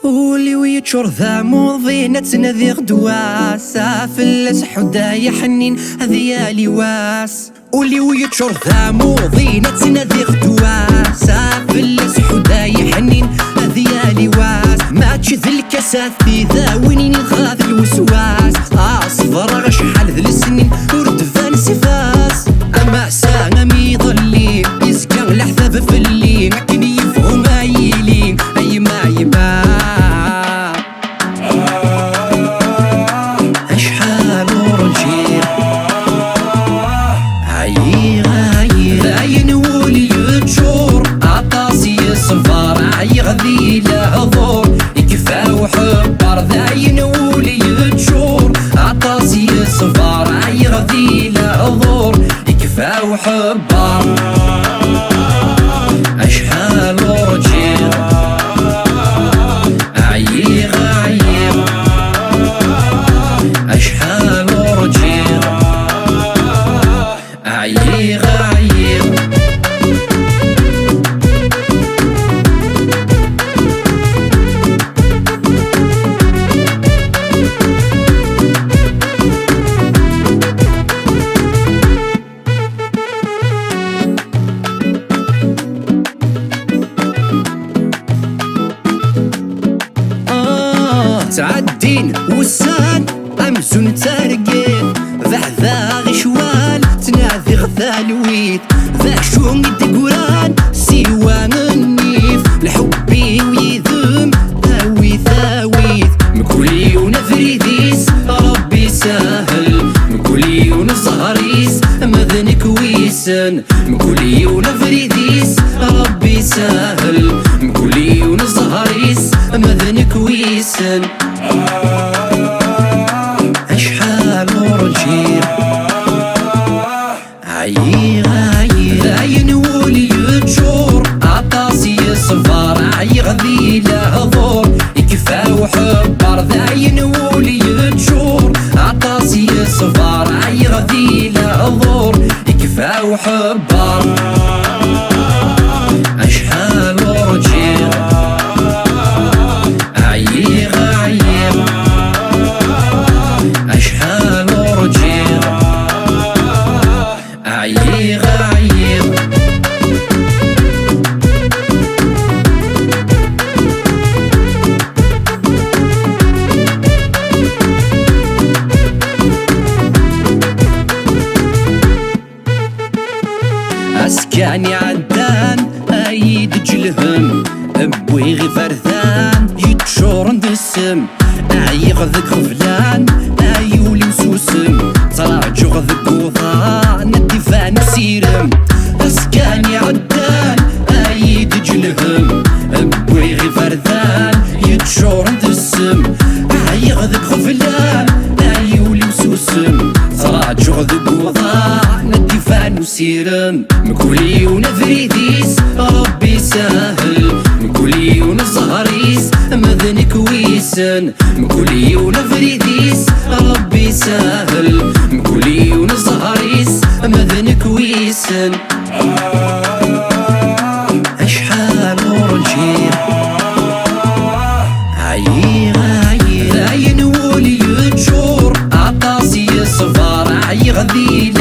ولي ويتشور ذا موضينا تنادي غدوا سافل حدايا حنين هذي يا لواس. ولي ويتشور ذا موضينا تنادي غدوا سافل حدايا حنين هذي يا لواس. ما تشذ الكاسات في ذا وينين غاذ الوسواس. صفر شحال ذا السنين ورد فان سفاس. اما سانا ميضلي يزكى الحذاب في اللين لكن يفهم ايلين اي ما يبان. غذي لعذور يكفى وحبار ذاين ولي يتشور عطاسي الصفار غذي لعذور يكفى وحبار. أشحال ورجير عيغ عيغ أشحال ورجير عيغ عيغ. تعدين وسان أمسون تارقين ذا غشوال تناذي غثالويت ذا شون دقوران سيوان النيف لحبي ويذم ثاوي ثاويت مكولي ونفريديس ربي ساهل مكولي ونزهريس مذنك ويسن مكولي ونفريديس ربي ساهل مكولي ونزهريس مذنك ويسن. أشحال ورجير عيغ عيغ عين ولي يتشور عطاسي الصفار غذي لعذور يكفى وحبار ذاين ولي يتشور عطاسي الصفار غذي لعذور يكفى وحبار. أشحال ورجير عيغ عيغ أشحال ورجير عيغ عيغ. أسكاني عدان أيد جلهم أبوي غي فرثان يتشور عند السم أعيغ ذك غفلان أيولي وسوسم تراجع ذك وضان الدفان وسيرم. أسكاني عدان أيد جلهم أبوي غي فرثان يتشور عند السم أعيغ ذك غفلان أيولي وسوسم تراجع ذك وضان الدفان وسيرم. مكولي ونفريديس ربي ساهل مكولي ونزهريس مذنك ويسن مكولي ونفريديس ربي ساهل مكولي ونزهريس مذنك ويسن. أشحال ورجير عيغ عيغ عين ولي يتشور عطاسي الصفار غذي